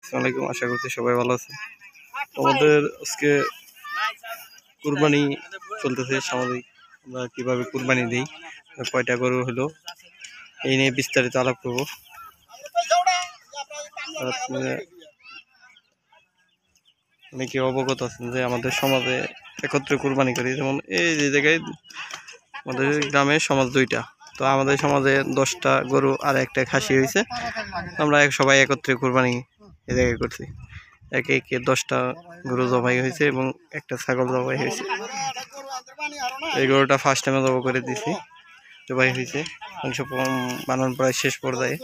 আসসালামাইকুম, আশা করছি সবাই ভালো আছে। আমাদের আজকে কুরবানি চলতেছে সামাজিক, আমরা কিভাবে কুরবানি দিই, কয়টা গরু হলো এই নিয়ে বিস্তারিত আলাপ করবো। অনেকে অবগত আছেন যে আমাদের সমাজে একত্রে কুরবানি করি, যেমন এই যে জায়গায় আমাদের গ্রামে সমাজ দুইটা, তো আমাদের সমাজে 10টা গরু আর একটা খাসি হয়েছে। আমরা সবাই একত্রে কুরবানি এই জায়গায় করছি। একে একে 10টা গরু জবাই হয়েছে এবং একটা ছাগল জবাই হয়েছে। এই গরুটা ফার্স্ট টাইমে জবাই করে দিছি, জবাই হয়েছে, মাংস বানানোর প্রায় শেষ পর্যায়ে।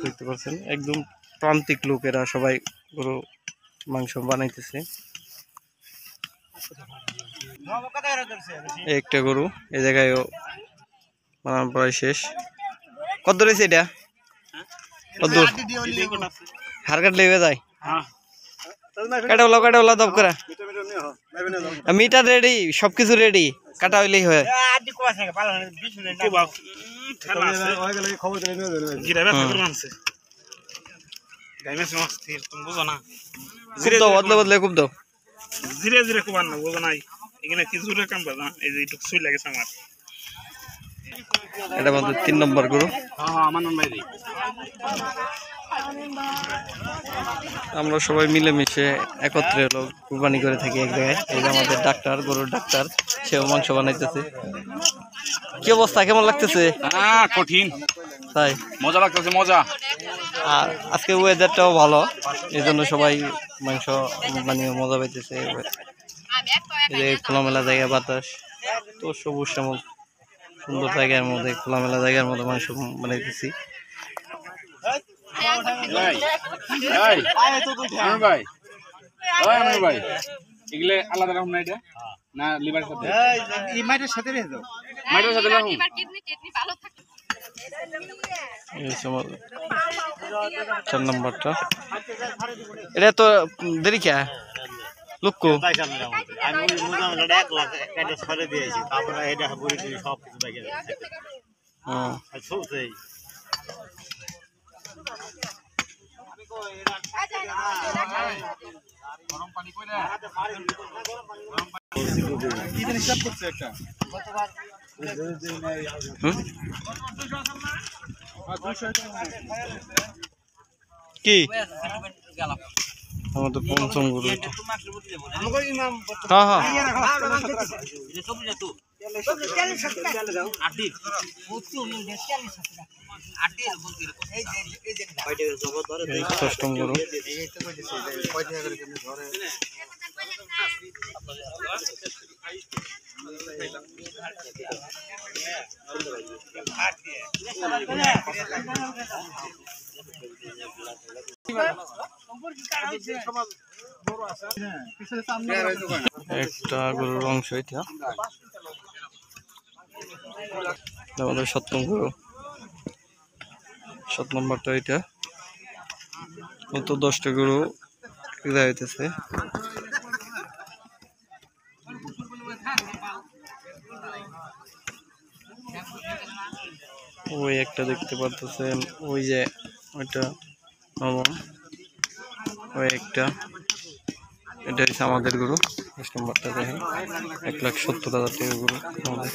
দেখতে পাচ্ছেন একদম প্রান্তিক লোকেরা সবাই গরু মাংস বানাইতেছে। একটা গরু এই জায়গায়ও বানানো প্রায় শেষ। কত রয়েছে এটা? কদ্দূর হার কাটলে যায়, কাটা দপ করা মিটার রেডি, সবকিছু রেডি, কাটা হইলেই হয়। বদলে খুব দাও ধীরে ধীরে কুবান না, বোঝো নাই এখানে কি জোরে কাম বাজা, এই যে একটু সুই লাগেছে আমার। এটা আমাদের 3 নম্বর গরু। আমরা সবাই মিলেমিশে একত্রে হলো কুরবানি করে থাকি এক জায়গায়। এই যে আমাদের ডাক্তার, গরুর ডাক্তার, সেও মাংস বানাইতেছে। কি অবস্থা, কেমন লাগতেছে? কঠিন, তাই মজা লাগতেছে, মজা। আর আজকে ওয়েদারটাও ভালো, এই জন্য সবাই মাংস বানিয়ে মজা পাইতেছে। এই যে খোলামেলা জায়গা, বাতাস তো সবুজ শ্যামল সুন্দর জায়গার মধ্যে, খোলামেলা জায়গার মধ্যে মাংস বানাইতেছি। এগুলো আলাদা রকম না, এটা না লিভারের সাথে, মাইটের সাথে রেখে 4 নম্বরটা। এটা তো দেরি কে লুকু কি আমাদের পঞ্চম গরু। হ্যাঁ হ্যাঁ ষষ্ঠম গরু। একটা গরুর অংশ এটা, আমাদের 7ম গরু, 7 নম্বরটা এটা। মতো 10টা গরু হইতেছে। ওই একটা দেখতে পারতেছেন, ওই যে ওইটা নবম, ওই একটা, এটা হচ্ছে আমাদের গরু। 10 নম্বরটা দেখেন, 1,70,000 টাকা গরু আমাদের।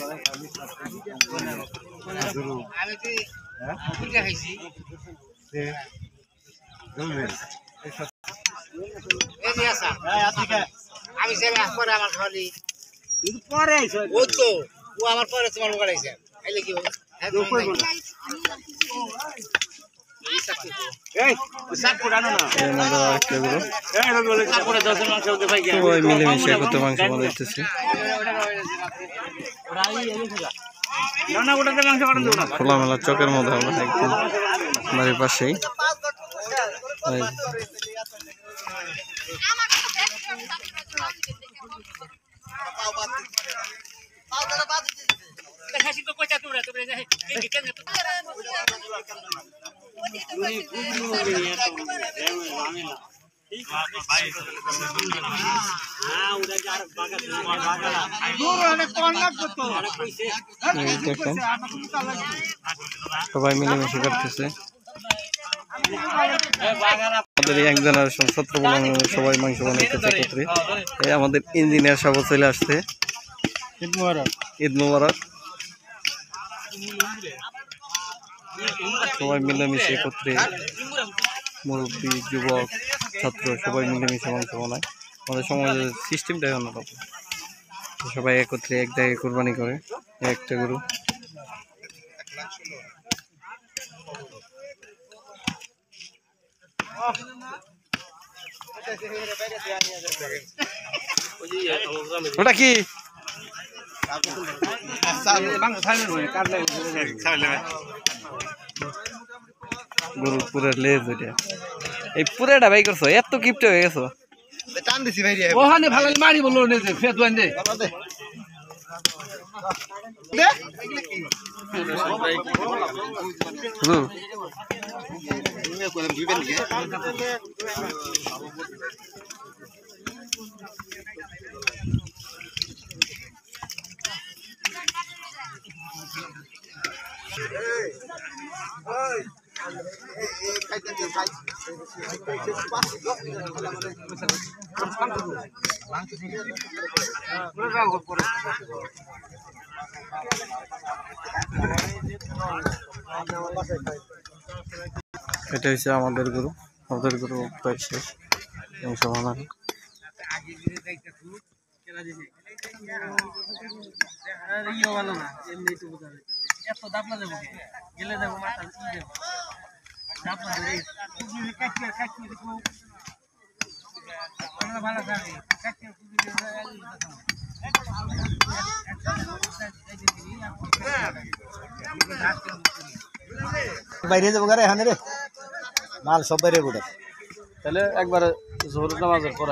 সবাই মিলেমিশে কত মাংস বানাইতেছি। খোলামেলা চকের মধ্যে আমরা একদম বাড়ির পাশেই। এই দেখেন সবাই মিলেমিশে কাটতেছে। আমাদের ইয়াং জেনারেশন ছাত্র সবাই মাংস বানাইতেছে একত্রে। এই আমাদের ইঞ্জিনিয়ার সব চলে আসছে। ঈদ মোবারক। সবাই মিলেমিশে একত্রে মুরব্বী যুবক ছাত্র সবাই মিলেমিশে মাংস বানায়। আমাদের সমাজের সিস্টেমটা অন্যরকম। সবাই একত্রে এক জায়গায় কোরবানি করে একটা গরু। ওটা কি গরু পুরের লেজ ওইটা। এই পুরাটা ভাই করছো এত কিপটে হয়ে গেছো। টান দিছি ভাই ওখানে ভালো মারি বললো নেছে ফের দুয়ান দে হুম এটা হচ্ছে আমাদের গরু প্রায় শেষ মাংস বানানো। বাইরে যাবো গারে এখানে রে মাল সব বাইরে গোটা তাহলে একবার জোহর নামাজের পর